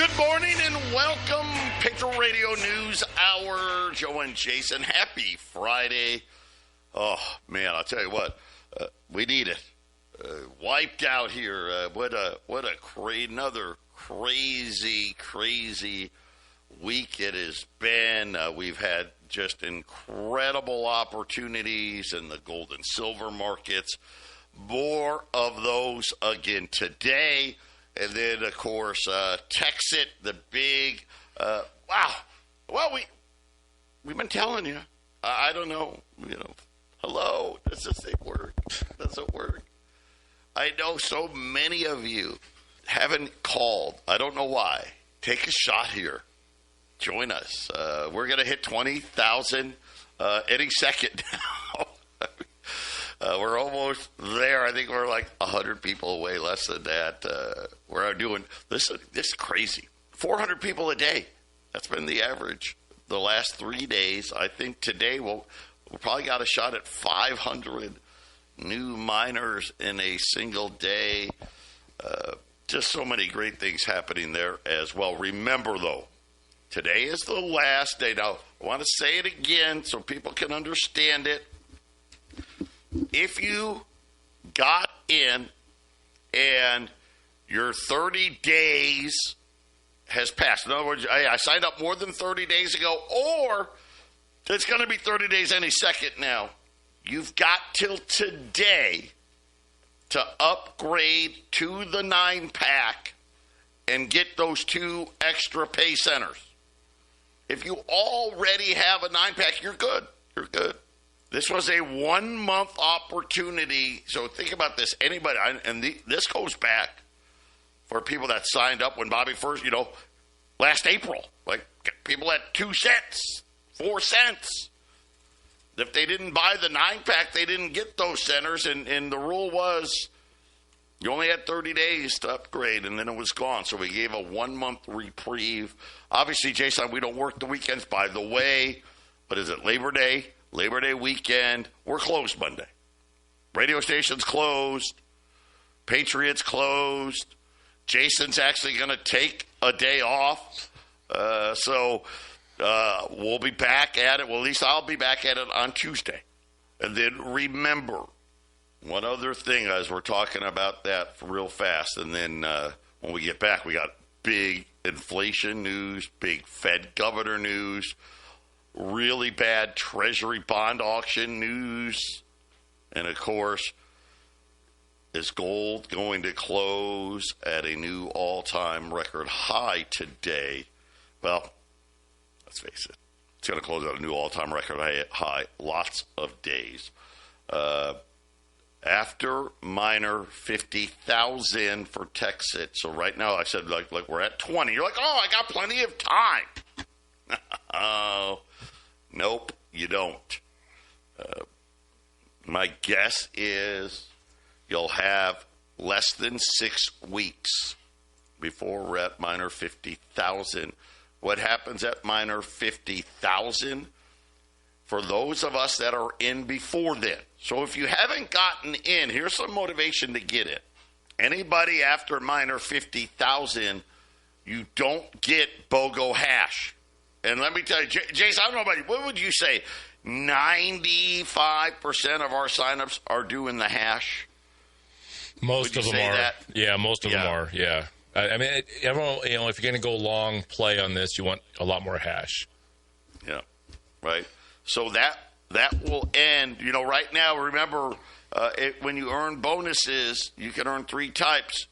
Good morning and welcome, Patriot Radio News Hour. Joe and Jason, happy Friday. Oh, man, I'll tell you what, we need it. Wiped out here. Another crazy week it has been. We've had just incredible opportunities in the gold and silver markets. More of those again today. And then, of course, KXXT, the big, wow. Well, we've been telling you. I don't know, hello, does this thing work? Does it work? I know so many of you haven't called. I don't know why. Take a shot here. Join us. We're going to hit 20,000 any second now. We're almost there. I think we're like 100 people away, less than that. We're doing this. This is crazy. 400 people a day. That's been the average the last 3 days. I think today we'll probably got a shot at 500 new miners in a single day. Just so many great things happening there as well. Remember, though, today is the last day. Now, I want to say it again so people can understand it. If you got in and your 30 days has passed, in other words, I signed up more than 30 days ago, or it's going to be 30 days any second now, you've got till today to upgrade to the 9-pack and get those 2 extra pay centers. If you already have a 9-pack, you're good. You're good. This was a 1-month opportunity. So think about this. Anybody, and this goes back for people that signed up when Bobby first, last April. Like people at 2 cents, 4 cents. If they didn't buy the 9-pack, they didn't get those centers. And the rule was you only had 30 days to upgrade, and then it was gone. So we gave a 1-month reprieve. Obviously, Jason, we don't work the weekends. By the way, what is it, Labor Day? Labor Day weekend, we're closed Monday. Radio station's closed. Patriot's closed. Jason's actually going to take a day off. So we'll be back at it. Well, at least I'll be back at it on Tuesday. And then remember, one other thing as we're talking about that real fast. And then when we get back, we got big inflation news, big Fed governor news, really bad Treasury bond auction news. And, of course, is gold going to close at a new all-time record high today? Well, let's face it. It's going to close at a new all-time record high lots of days. After miner 50,000 for KXXT. So right now I said like we're at 20. You're like, oh, I got plenty of time. Oh. Nope, you don't. My guess is you'll have less than 6 weeks before we're at miner 50,000. What happens at miner 50,000? For those of us that are in before then. So if you haven't gotten in, here's some motivation to get it. Anybody after miner 50,000, you don't get BOGO hash. And let me tell you, Jason, I don't know about you. What would you say? 95% of our signups are doing the hash? Most of them are. That? Yeah, most of them are, yeah. I mean, everyone, if you're going to go long play on this, you want a lot more hash. Yeah, right. So that will end. Right now, remember, when you earn bonuses, you can earn 3 types.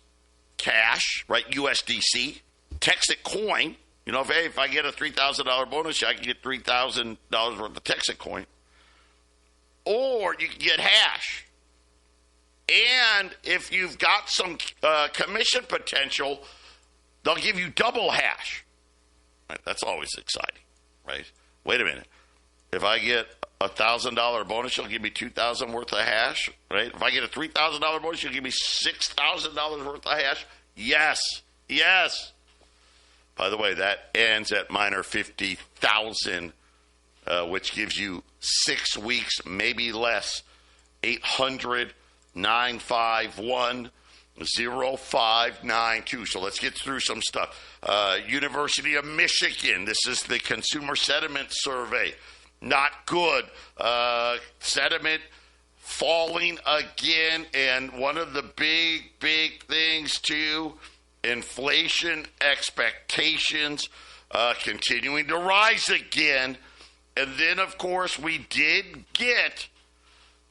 Cash, right, USDC, KXXT coin. If I get a $3,000 bonus, I can get $3,000 worth of KXXT coin. Or you can get hash. And if you've got some commission potential, they'll give you double hash. Right, that's always exciting, right? Wait a minute. If I get a $1,000 bonus, you'll give me $2,000 worth of hash, right? If I get a $3,000 bonus, you'll give me $6,000 worth of hash. Yes. By the way, that ends at miner 50,000, which gives you 6 weeks, maybe less. 800-951 0592. So let's get through some stuff. University of Michigan. This is the Consumer Sentiment Survey. Not good. Sentiment falling again. And one of the big things, too, inflation expectations continuing to rise again. And then, of course, we did get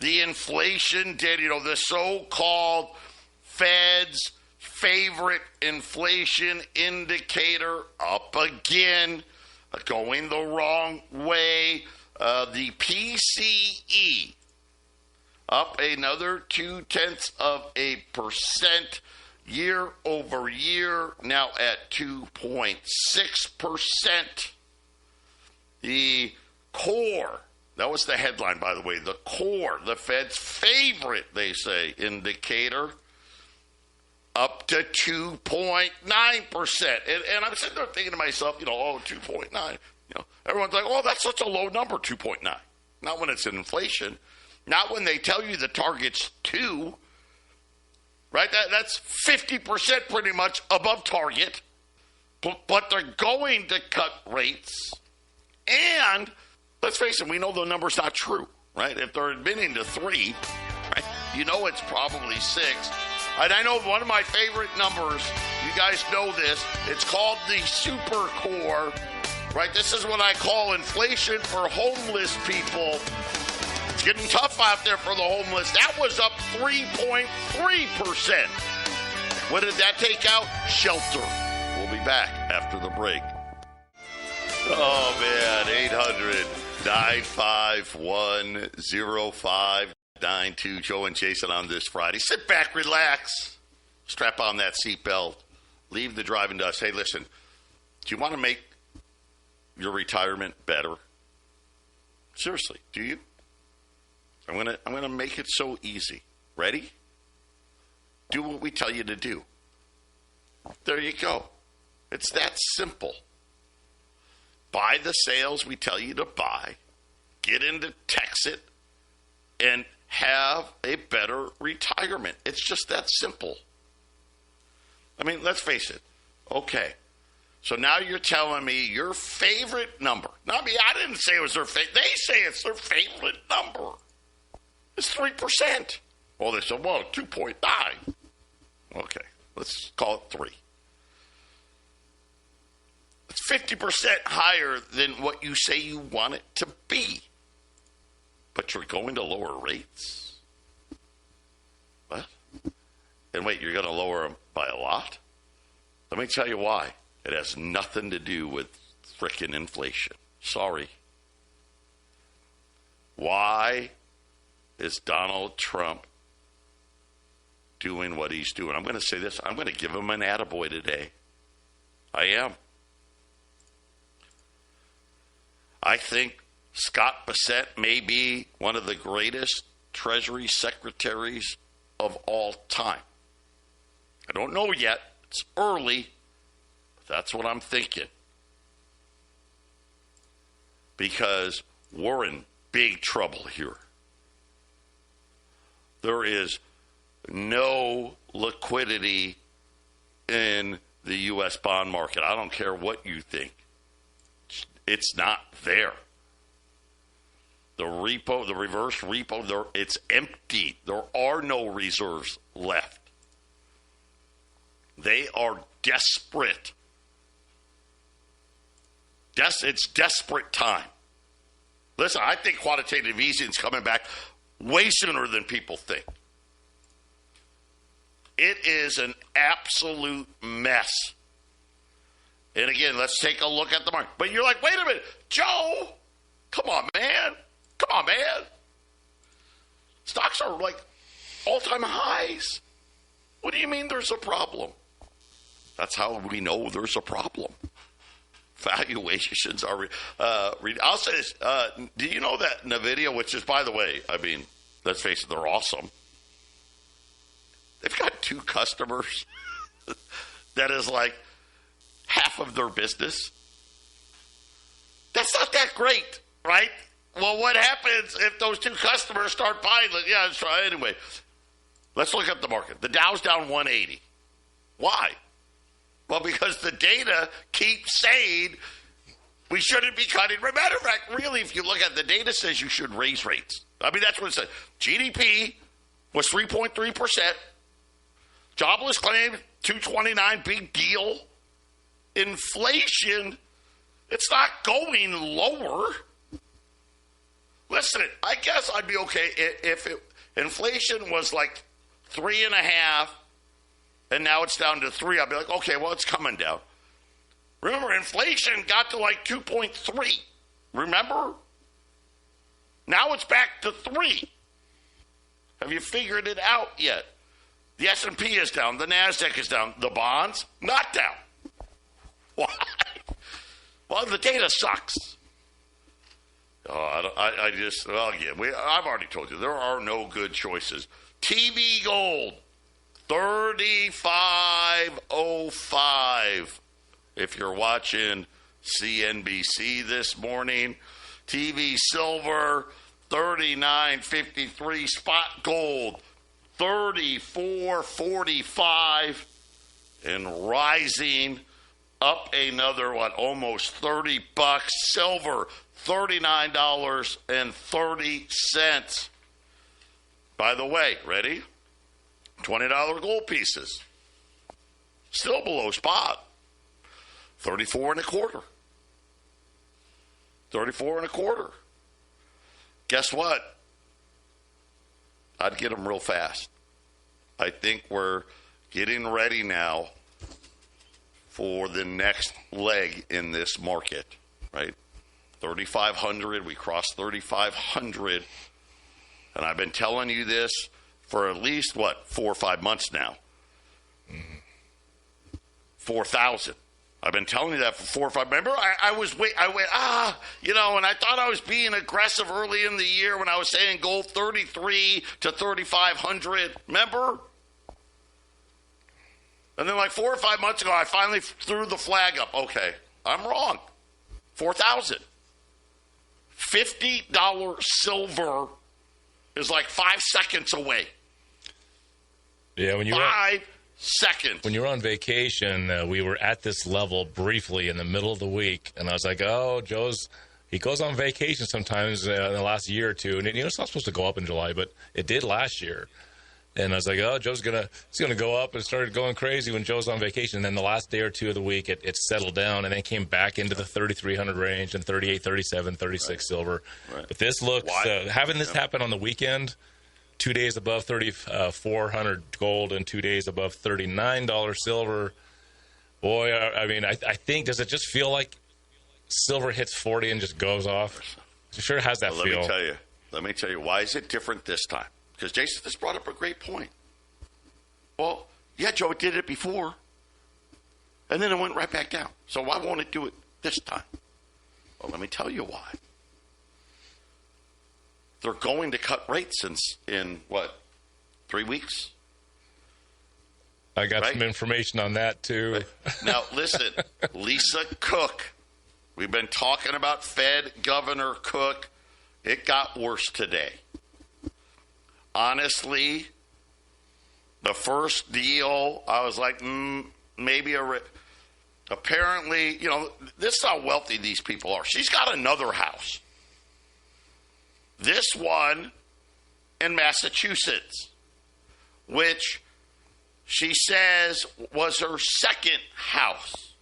the inflation data, the so-called Fed's favorite inflation indicator up again, going the wrong way. The PCE up another 0.2% year over year, now at 2.6%. The core, that was the headline, by the way, the core, the Fed's favorite, they say, indicator, up to 2.9%. And I'm sitting there thinking to myself, 2.9. Everyone's like, oh, that's such a low number, 2.9. Not when it's inflation. Not when they tell you the target's 2. Right? That's 50% pretty much above target. But they're going to cut rates. And let's face it, we know the number's not true. Right? If they're admitting to 3, right, it's probably 6. And I know one of my favorite numbers, you guys know this, it's called the super core, right? This is what I call inflation for homeless people. It's getting tough out there for the homeless. That was up 3.3%. What did that take out? Shelter. We'll be back after the break. Oh, man, 800-951-0592. Joe and Jason on this Friday. Sit back, relax, strap on that seatbelt, leave the driving dust. Hey, listen, do you want to make your retirement better? Seriously, do you? I'm gonna make it so easy. Ready? Do what we tell you to do. There you go. It's that simple. Buy the sales we tell you to buy. Get into Texit and have a better retirement. It's just that simple. I mean, let's face it. Okay. So now you're telling me your favorite number. Now, I didn't say it was their favorite. They say it's their favorite number. It's 3%. Well, they said, 2.9. Okay. Let's call it 3. It's 50% higher than what you say you want it to be. But you're going to lower rates? What? And wait, you're going to lower them by a lot? Let me tell you why. It has nothing to do with frickin' inflation. Sorry. Why is Donald Trump doing what he's doing? I'm going to say this. I'm going to give him an attaboy today. I am. I think Scott Bassett may be one of the greatest Treasury secretaries of all time. I don't know yet. It's early. But that's what I'm thinking. Because we're in big trouble here. There is no liquidity in the U.S. bond market. I don't care what you think. It's not there. The repo, the reverse repo, it's empty. There are no reserves left. They are desperate. It's desperate time. Listen, I think quantitative easing is coming back way sooner than people think. It is an absolute mess. And again, let's take a look at the market. But you're like, wait a minute, Joe, come on, man. Come on, man. Stocks are like all-time highs. What do you mean there's a problem? That's how we know there's a problem. Valuations are... I'll say this. Do you know that NVIDIA, which is, by the way, let's face it, they're awesome. They've got 2 customers that is like half of their business. That's not that great, right? Well, what happens if those 2 customers start buying? Yeah, let's try anyway. Let's look at the market. The Dow's down 180. Why? Well, because the data keeps saying we shouldn't be cutting. Matter of fact, really, if you look at the data says you should raise rates. I mean, that's what it says. GDP was 3.3%. Jobless claim, 229, big deal. Inflation, it's not going lower. Listen, I guess I'd be okay if inflation was like 3.5 and now it's down to 3. I'd be like, okay, well, it's coming down. Remember, inflation got to like 2.3. Remember? Now it's back to 3. Have you figured it out yet? The S&P is down. The NASDAQ is down. The bonds, not down. Why? Well, the data sucks. Oh, I've already told you, there are no good choices. TV gold, 35.05. If you're watching CNBC this morning, TV silver, 39.53. Spot gold, 34.45. And rising up another, almost $30. Silver, $39.30. By the way, ready? $20 gold pieces. Still below spot. 34.25. 34.25. Guess what? I'd get them real fast. I think we're getting ready now for the next leg in this market, right? 3,500. We crossed 3,500. And I've been telling you this for at least, 4 or 5 months now. 4,000. I've been telling you that for 4 or 5. Remember, I went, and I thought I was being aggressive early in the year when I was saying gold 33 to 3,500. Remember? And then 4 or 5 months ago, I finally threw the flag up. Okay, I'm wrong. 4,000. $50 silver is 5 seconds away. Yeah, when you 5 seconds. When you were on vacation, we were at this level briefly in the middle of the week, and I was like, "Oh, he goes on vacation sometimes in the last year or two, and it's not supposed to go up in July, but it did last year." And I was like, "Oh, he's gonna go up," and started going crazy when Joe's on vacation. And then the last day or two of the week, it settled down, and then came back into the 3,300 range and 38, 37, 36 right. Silver. Right. But this looks having this happen on the weekend. 2 days above 3,400 gold and 2 days above $39 silver. Boy, I think, does it just feel like silver hits 40 and just goes off? It sure has that feel. Let me tell you, why is it different this time? Because Jason just brought up a great point. Well, yeah, Joe did it before, and then it went right back down. So why won't it do it this time? Well, let me tell you why. They're going to cut rates in 3 weeks? I got some information on that, too. Right. Now, listen, Lisa Cook. We've been talking about Fed Governor Cook. It got worse today. Honestly, the first deal, I was like, maybe apparently, this is how wealthy these people are. She's got another house. This one in Massachusetts, which she says was her second house.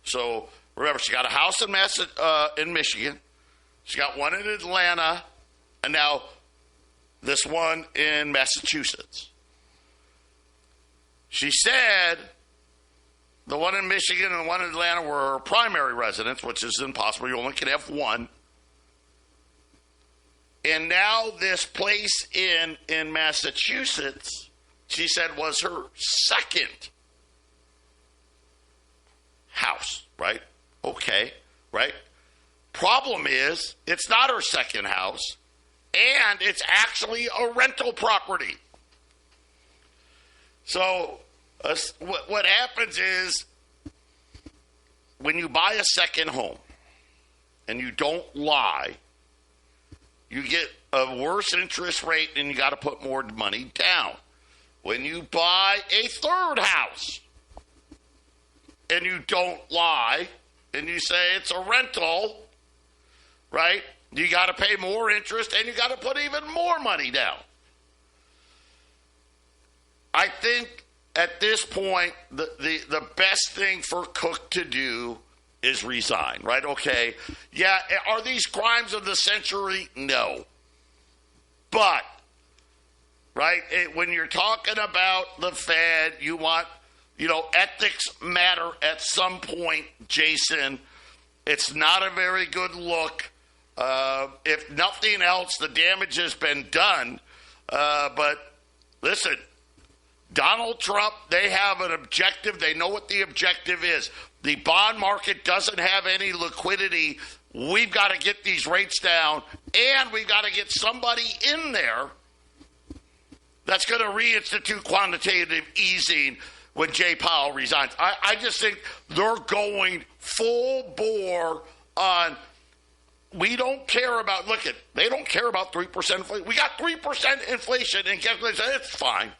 So remember, she got a house in Michigan. She got one in Atlanta, and now this one in Massachusetts. She said the one in Michigan and the one in Atlanta were her primary residence, which is impossible. You only can have one. And now this place in Massachusetts, she said, was her second house, right? Okay, right? Problem is, it's not her second house, and it's actually a rental property. So what happens is, when you buy a second home and you don't lie, you get a worse interest rate and you got to put more money down. when you buy a third house and you don't lie and you say it's a rental, right? You got to pay more interest and you got to put even more money down. I think at this point, the best thing for Cook to do is resign, right? Okay, yeah, are these crimes of the century? No. But, right, when you're talking about the Fed, you want, ethics matter at some point, Jason. It's not a very good look. If nothing else, the damage has been done. But listen, Donald Trump, they have an objective. They know what the objective is. The bond market doesn't have any liquidity. We've got to get these rates down, and we've got to get somebody in there that's going to reinstitute quantitative easing when Jay Powell resigns. I just think they're going full bore on. We don't care about, they don't care about 3% inflation. We got 3% inflation, and guess what? It's fine.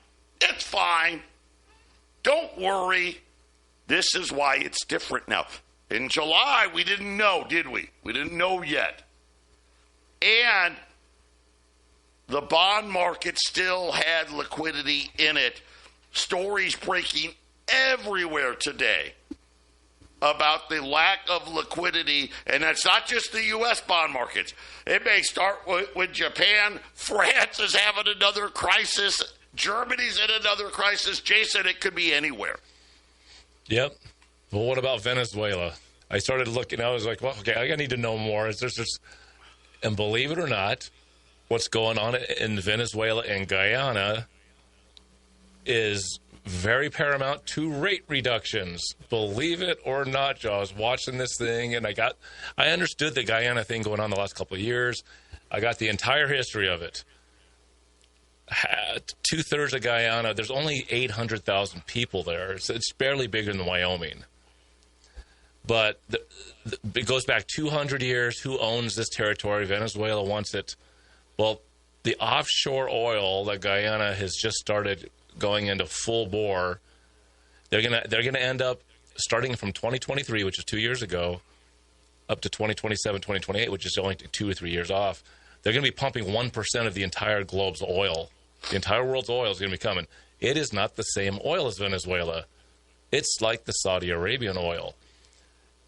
It's fine. Don't worry. This is why it's different now. In July, we didn't know, did we? We didn't know yet. And the bond market still had liquidity in it. Stories breaking everywhere today about the lack of liquidity, and that's not just the U.S. bond markets. It may start with Japan. France is having another crisis. Germany's in another crisis. Jason, it could be anywhere. Yep. Well, what about Venezuela? I started looking. I was like, well, okay, I need to know more. And believe it or not, what's going on in Venezuela and Guyana is very paramount to rate reductions. Believe it or not, Joe. I was watching this thing, and I understood the Guyana thing going on the last couple of years. I got the entire history of it. 2/3 of Guyana, there's only 800,000 people there. So it's barely bigger than Wyoming. But it goes back 200 years. Who owns this territory? Venezuela wants it. Well, the offshore oil that Guyana has just started going into full bore, they're gonna end up starting from 2023, which is 2 years ago, up to 2027, 2028, which is only 2 or 3 years off. They're going to be pumping 1% of the entire globe's oil. The entire world's oil is going to be coming. It is not the same oil as Venezuela. It's like the Saudi Arabian oil.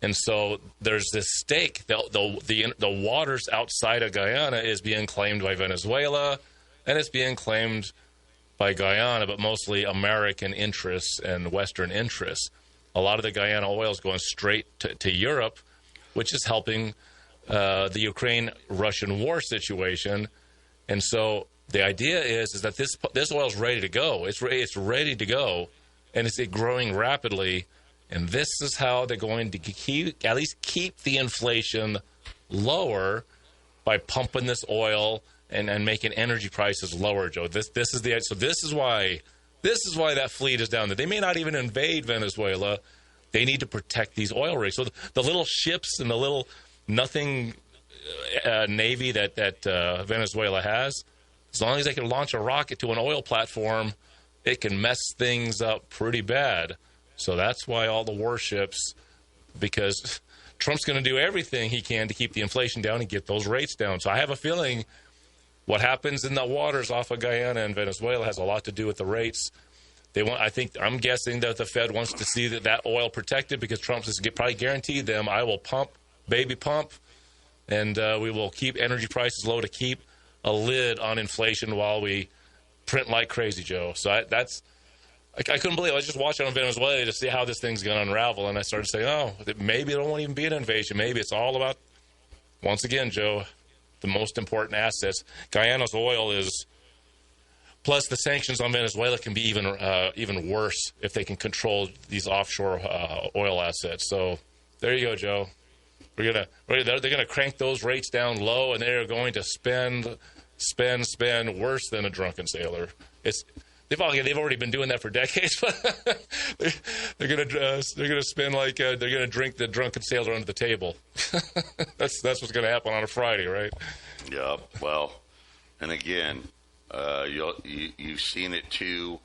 And so there's this stake. The waters outside of Guyana is being claimed by Venezuela, and it's being claimed by Guyana, but mostly American interests and Western interests. A lot of the Guyana oil is going straight to Europe, which is helping the Ukraine-Russian war situation. And so the idea is that this oil is ready to go. It's ready to go, and it's growing rapidly. And this is how they're going to at least keep the inflation lower by pumping this oil and making energy prices lower, Joe. This is why that fleet is down there. They may not even invade Venezuela. They need to protect these oil rigs. So the little ships and the little nothing navy that Venezuela has, as long as they can launch a rocket to an oil platform, it can mess things up pretty bad. So that's why all the warships, because Trump's going to do everything he can to keep the inflation down and get those rates down. So I have a feeling what happens in the waters off of Guyana and Venezuela has a lot to do with the rates. I'm guessing that the Fed wants to see that oil protected because Trump has probably guaranteed them, I will pump, and we will keep energy prices low to keep a lid on inflation while we print like crazy, Joe. So I couldn't believe it. I was just watching on Venezuela to see how this thing's going to unravel, and I started saying, maybe it won't even be an invasion. Maybe it's all about, once again, Joe, the most important assets. Guyana's oil is, plus the sanctions on Venezuela can be even worse if they can control these offshore oil assets. So there you go, Joe. They're gonna crank those rates down low, and they're going to spend worse than a drunken sailor. They've already been doing that for decades. they're gonna spend like they're gonna drink the drunken sailor under the table. That's what's gonna happen on a Friday, right? Yeah. Well, and again, you've seen it too.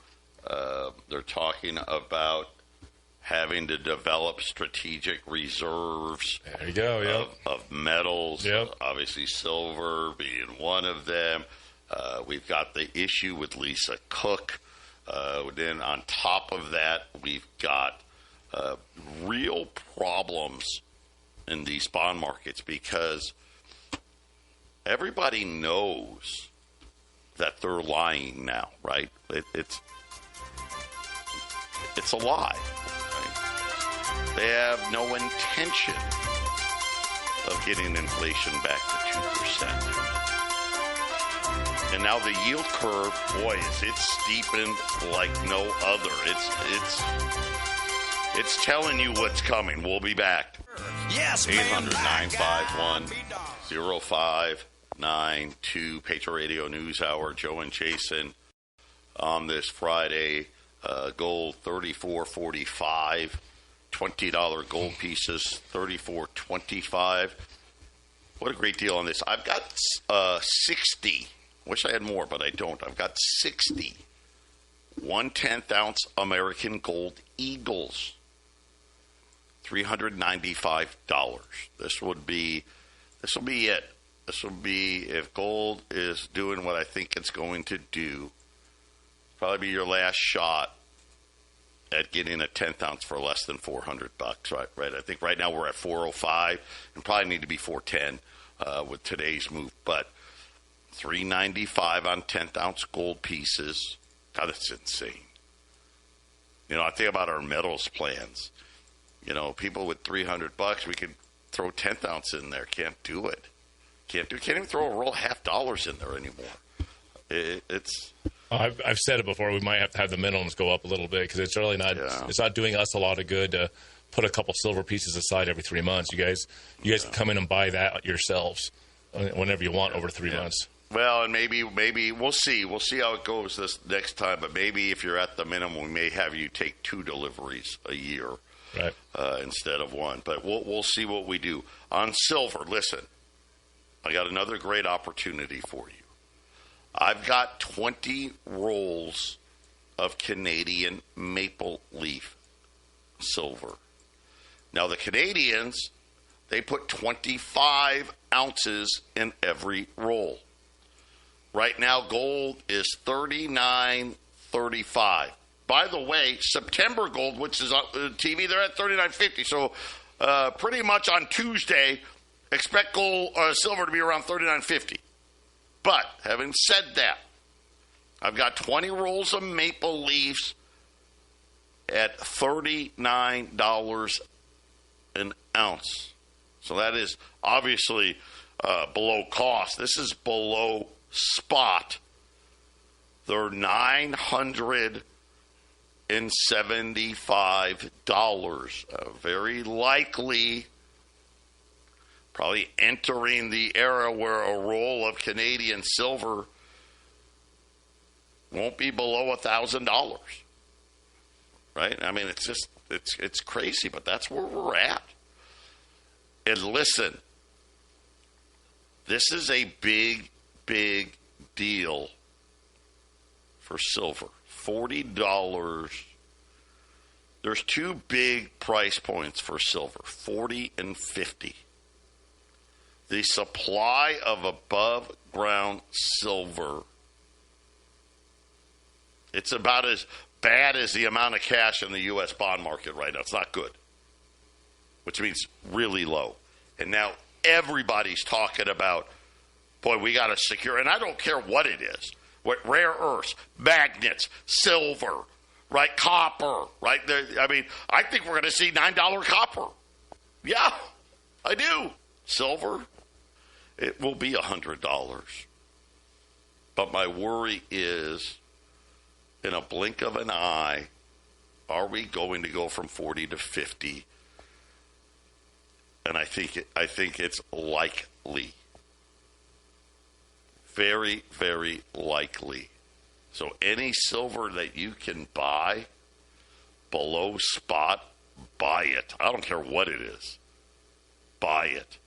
They're talking about having to develop strategic reserves there you go, yep. of metals, yep. Obviously silver being one of them. We've got the issue with Lisa Cook. Then on top of that, we've got real problems in these bond markets because everybody knows that they're lying now, right? It's a lie. They have no intention of getting inflation back to 2%. And now the yield curve, boy, is it steepened like no other. It's telling you what's coming. We'll be back. Yes, 800-951-0592. Patriot Radio News Hour. Joe and Jason on this Friday. Gold $34.45. $20 gold pieces, $34.25. What a great deal on this. I've got 60. Wish I had more, but I don't. I've got 60 1/10 ounce American Gold Eagles. $395. This will be it. This will be, if gold is doing what I think it's going to do, probably be your last shot at getting a 10th ounce for less than $400, right? I think right now we're at $405 and probably need to be $410 with today's move. But $395 on 10th ounce gold pieces. God, that's insane. I think about our metals plans. People with $300, we could throw 10th ounce in there. Can't do it. Can't even throw a roll of $half in there anymore. It's. I've said it before. We might have to have the minimums go up a little bit because it's really not. Yeah. It's not doing us a lot of good to put a couple silver pieces aside every 3 months. You guys can come in and buy that yourselves whenever you want over 3 months. Well, and maybe we'll see. We'll see how it goes this next time. But maybe if you're at the minimum, we may have you take 2 deliveries a year, right, instead of 1. But we'll see what we do on silver. Listen, I got another great opportunity for you. I've got 20 rolls of Canadian maple leaf silver. Now, the Canadians, they put 25 ounces in every roll. Right now, gold is $39.35. By the way, September gold, which is on TV, they're at $39.50. So pretty much on Tuesday, expect gold silver to be around $39.50. But having said that, I've got 20 rolls of maple leaves at $39 an ounce. So that is obviously below cost. This is below spot. They're $975. Very likely, probably entering the era where a roll of Canadian silver won't be below $1,000. Right? I mean, it's crazy, but that's where we're at. And listen, this is a big, big deal for silver. $40. There's 2 big price points for silver, 40 and 50. The supply of above ground silver, it's about as bad as the amount of cash in the U.S. bond market right now. It's not good, which means really low. And now everybody's talking about, boy, we got to secure, and I don't care what it is, what rare earths, magnets, silver, right, copper, right? I mean, I think we're going to see $9 copper. Yeah, I do. Silver, it will be $100. But my worry is, in a blink of an eye, are we going to go from 40 to 50? And I think it's likely. Very, very likely. So any silver that you can buy below spot, buy it. I don't care what it is. Buy it.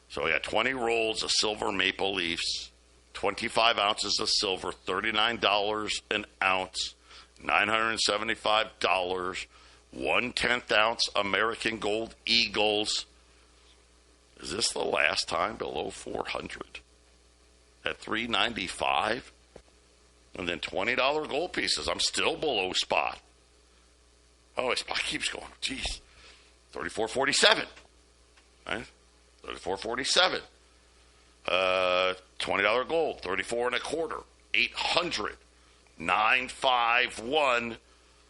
So we got 20 rolls of silver maple leafs, 25 ounces of silver, $39 an ounce. $975. 1/10 ounce American Gold Eagles. Is this the last time below 400? At $395? And then $20 gold pieces. I'm still below spot. Oh, spot keeps going. Jeez. $34.47. Right? $34.47. $20 gold. $34.25. 800. 951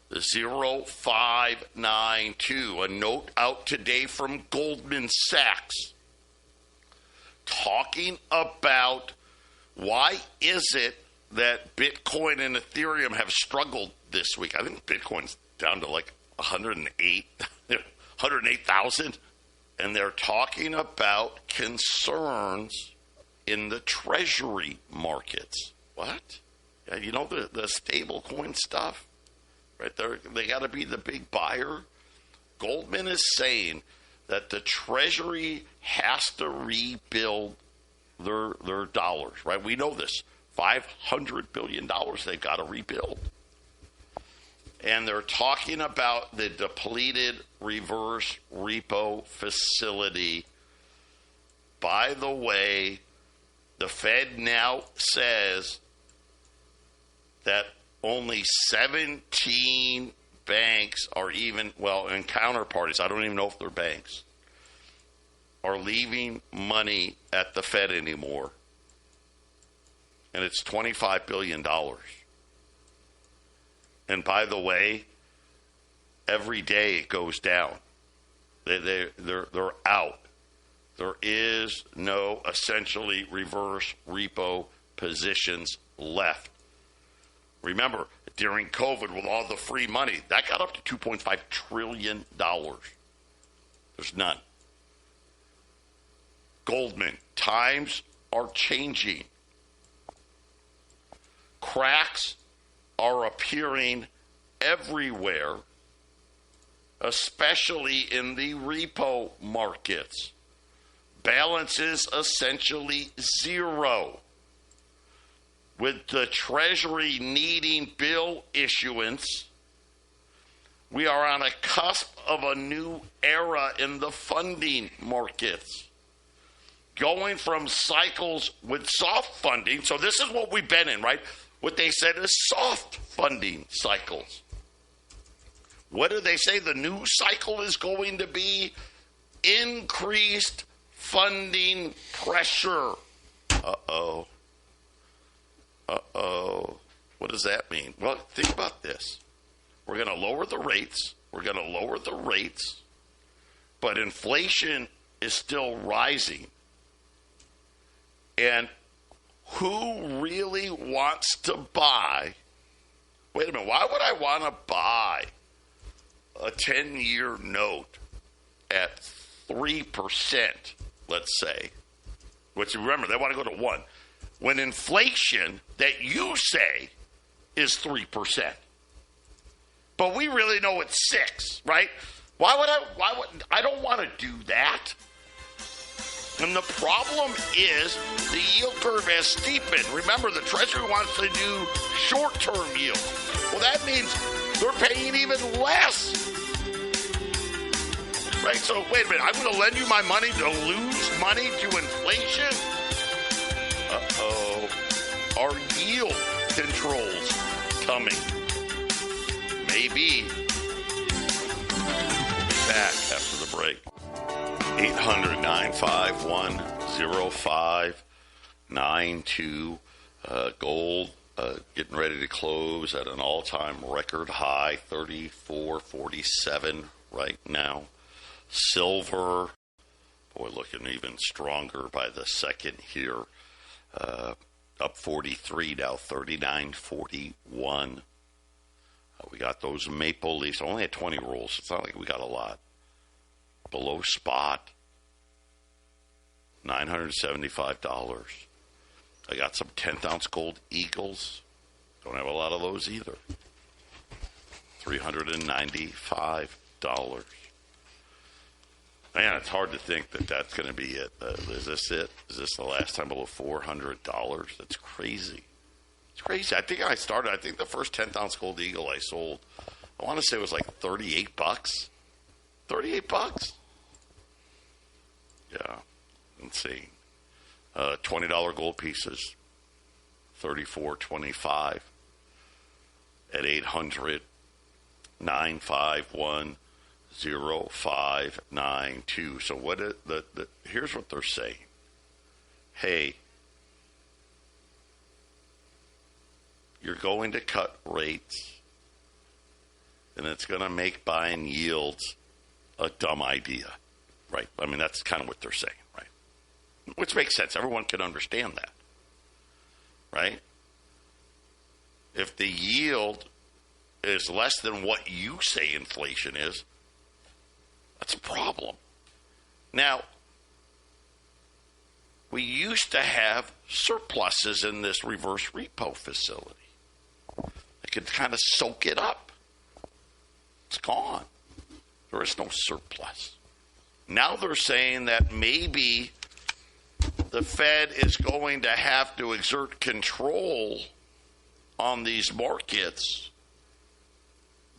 0592. A note out today from Goldman Sachs talking about why is it that Bitcoin and Ethereum have struggled this week. I think Bitcoin's down to like 108,000. And they're talking about concerns in the treasury markets. What? Yeah, you know, the stable coin stuff? Right there, they got to be the big buyer. Goldman is saying that the Treasury has to rebuild their dollars, right? We know this. $500 billion they've got to rebuild. And they're talking about the depleted reverse repo facility. By the way, the Fed now says that only 17 banks are even, and counterparties, I don't even know if they're banks, are leaving money at the Fed anymore. And it's $25 billion. And by the way, every day it goes down. They're out. There is no essentially reverse repo positions left. Remember, during COVID, with all the free money, that got up to $2.5 trillion. There's none. Goldman, times are changing. Cracks are appearing everywhere, especially in the repo markets. Balance is essentially zero. With the Treasury needing bill issuance, we are on a cusp of a new era in the funding markets. Going from cycles with soft funding, so this is what we've been in, right? What they said is soft funding cycles. What do they say the new cycle is going to be? Increased funding pressure. Uh-oh. What does that mean? Well, think about this. We're going to lower the rates. But inflation is still rising. And who really wants to buy? Wait a minute. Why would I want to buy a 10-year note at 3%, let's say? Which, remember, they want to go to 1%. When inflation that you say is 3%. But we really know it's 6%, right? Why would I don't want to do that. And the problem is the yield curve has steepened. Remember, the Treasury wants to do short-term yield. Well, that means they're paying even less. Right? So, wait a minute. I'm going to lend you my money to lose money to inflation? Uh-oh. Are yield controls coming? Maybe. Back after the break. 800-951-0592. Gold getting ready to close at an all-time record high, $34.47 right now. Silver, boy, looking even stronger by the second here. Up 43 now, 39.41. We got those maple leaves. I only had 20 rolls. It's not like we got a lot. Below spot, $975. I got some 10th-ounce gold Eagles. Don't have a lot of those either. $395. Man, it's hard to think that that's going to be it. Is this it? Is this the last time below $400? That's crazy. It's crazy. I think the first 10th-ounce Gold Eagle I sold, I want to say it was like $38. $38? Yeah. Insane. $20 gold pieces, $34.25 at 800-951-0592. So here's what they're saying. Hey, you're going to cut rates, and it's going to make buying yields a dumb idea, right? I mean, that's kind of what they're saying, right? Which makes sense. Everyone can understand that, right? If the yield is less than what you say inflation is, that's a problem. Now, we used to have surpluses in this reverse repo facility. I could kind of soak it up. It's gone. There is no surplus. Now they're saying that maybe the Fed is going to have to exert control on these markets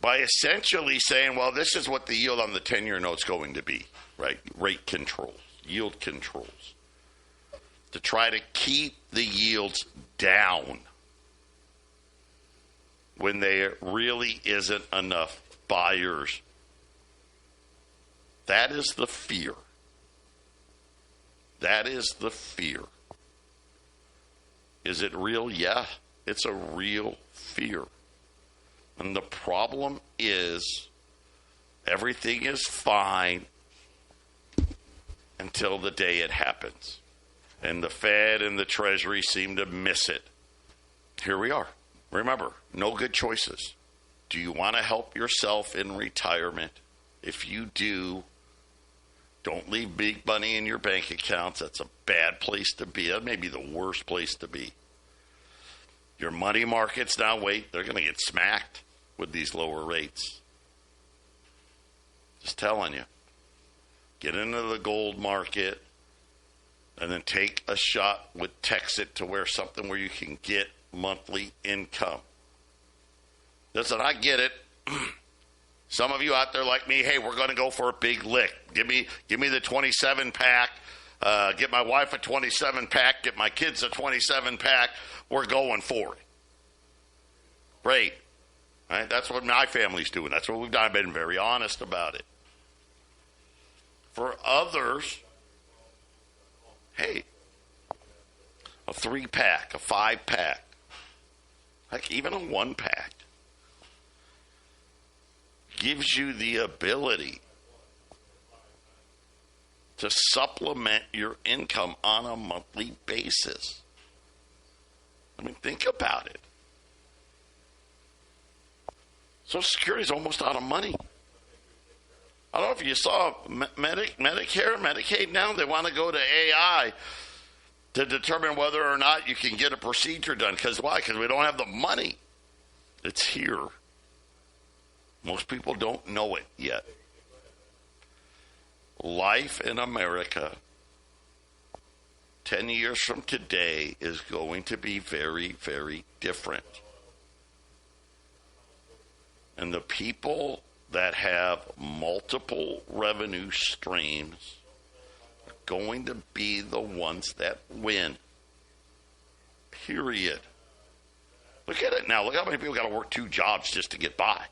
by essentially saying, well, this is what the yield on the 10-year note's going to be, right? Rate controls, yield controls, to try to keep the yields down when there really isn't enough buyers. That is the fear. That is the fear. Is it real? Yeah, it's a real fear. And the problem is everything is fine until the day it happens. And the Fed and the Treasury seem to miss it. Here we are. Remember, no good choices. Do you want to help yourself in retirement? If you do, don't leave big money in your bank accounts. That's a bad place to be. That may be the worst place to be. Your money markets now, they're going to get smacked with these lower rates. Just telling you. Get into the gold market and then take a shot with Texit to where you can get monthly income. Listen, I get it. Some of you out there like me, hey, we're going to go for a big lick. Give me the 27-pack. Get my wife a 27-pack. Get my kids a 27-pack. We're going for it. Great. Right? That's what my family's doing. That's what we've done. I've been very honest about it. For others, hey, a 3-pack, a 5-pack, heck, even a 1-pack gives you the ability to supplement your income on a monthly basis. I mean, think about it. Social Security is almost out of money. I don't know if you saw Medicare, Medicaid now, they want to go to AI to determine whether or not you can get a procedure done. Because why? Because we don't have the money. It's here. Most people don't know it yet. Life in America 10 years from today is going to be very, very different. And the people that have multiple revenue streams are going to be the ones that win. Period. Look at it now. Look how many people got to work 2 jobs just to get by.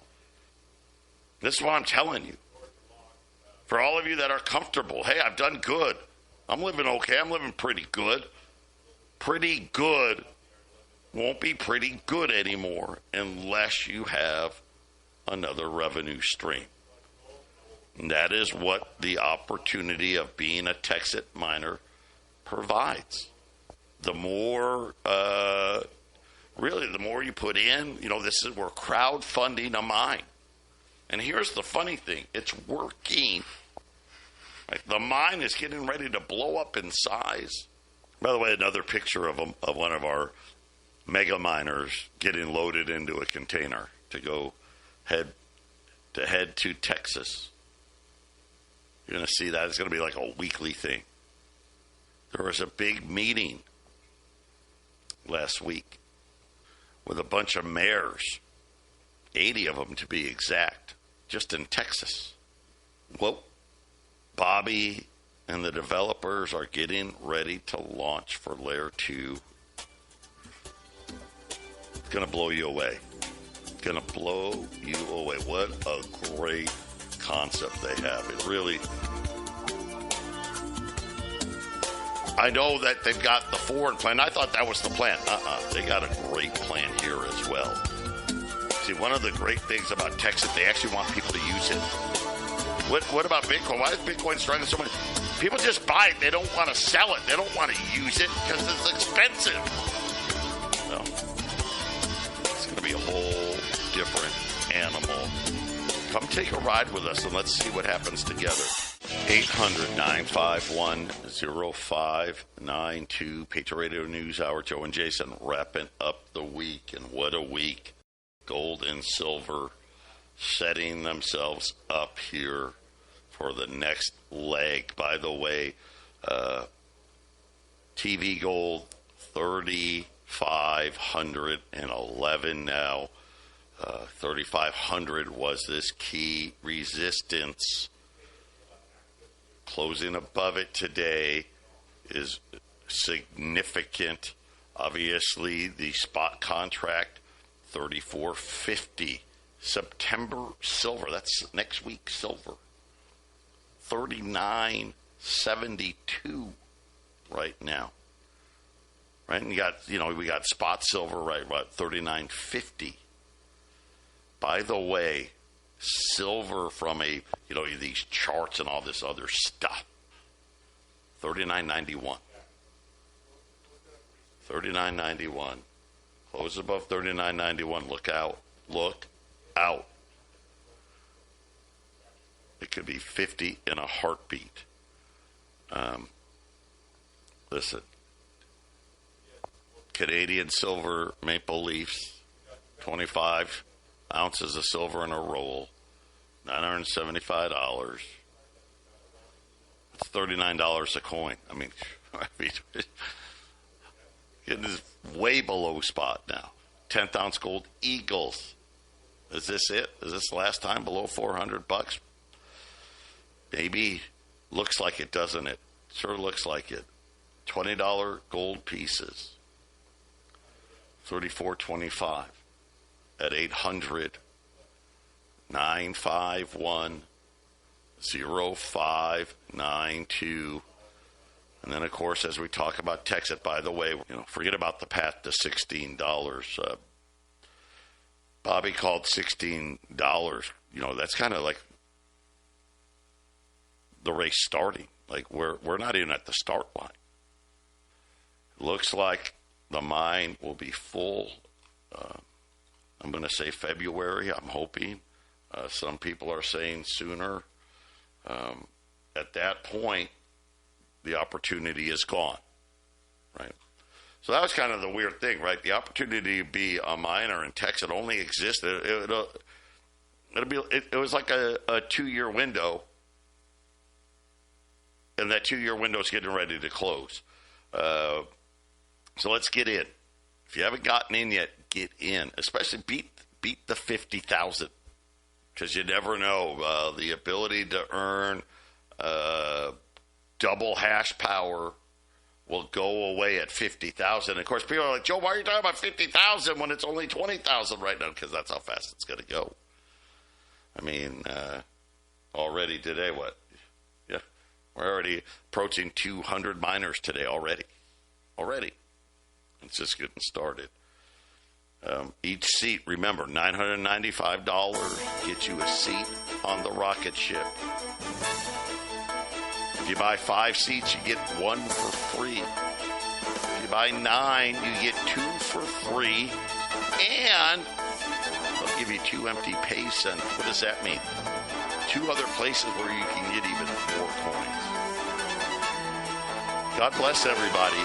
This is what I'm telling you. For all of you that are comfortable, hey, I've done good. I'm living okay. I'm living pretty good. Pretty good won't be pretty good anymore unless you have another revenue stream. And that is what the opportunity of being a Texit miner provides. The more, the more you put in, we're crowdfunding a mine. And here's the funny thing. It's working. Right? The mine is getting ready to blow up in size. By the way, another picture of one of our mega miners getting loaded into a container to go head to Texas. You're going to see that. It's going to be like a weekly thing. There was a big meeting last week with a bunch of mayors, 80 of them to be exact, just in Texas. Well, Bobby and the developers are getting ready to launch for Layer 2. It's going to blow you away. It's going to blow you away. What a great concept they have. It really... I know that they've got the foreign plan. I thought that was the plan. They got a great plan here as well. See, one of the great things about Texas, they actually want people to use it. What about Bitcoin? Why is Bitcoin struggling so much? People just buy it. They don't want to sell it. They don't want to use it because it's expensive. No. It's going to be a whole different animal. Come take a ride with us and let's see what happens together. 800-951-0592. Patriot Radio News Hour. Joe and Jason wrapping up the week. And what a week. Gold and silver setting themselves up here for the next leg. By the way, TV gold, 3,511 now. 3,500 was this key resistance. Closing above it today is significant. Obviously, the spot contract, 34.50. September silver, that's next week silver, 39.72 right now. Right, and we got spot silver right about 39.50. By the way, silver from these charts and all this other stuff, 39.91. 39.91. Close above 39.91. Look out. Look out. It could be 50 in a heartbeat. Listen. Canadian silver maple leafs, 25 ounces of silver in a roll, $975. It's $39 a coin. I mean, it is way below spot now. 10th ounce gold Eagles. Is this it? Is this the last time below $400? Maybe. Looks like it, doesn't it? Sure looks like it. $20 gold pieces. $34.25 at 800-951-0592. And then, of course, as we talk about Texas, by the way, forget about the path to $16. Bobby called $16. That's kind of like the race starting. Like we're not even at the start line. Looks like the mine will be full. I'm going to say February. I'm hoping. Some people are saying sooner. At that point, the opportunity is gone, right? So that was kind of the weird thing, right? The opportunity to be a miner in Texas only existed. It was like a 2-year window, and that 2-year window is getting ready to close. So let's get in. If you haven't gotten in yet, get in. Especially beat the 50,000, because you never know. The ability to earn double hash power will go away at 50,000. Of course, people are like, Joe, why are you talking about 50,000 when it's only 20,000 right now? Because that's how fast it's going to go. I mean, already today, what? Yeah, we're already approaching 200 miners today already. It's just getting started. Each seat, remember, $995 gets you a seat on the rocket ship. If you buy 5 seats, you get 1 for free. If you buy 9, you get 2 for free. And they'll give you 2 empty pay centers. What does that mean? 2 other places where you can get even more coins. God bless everybody.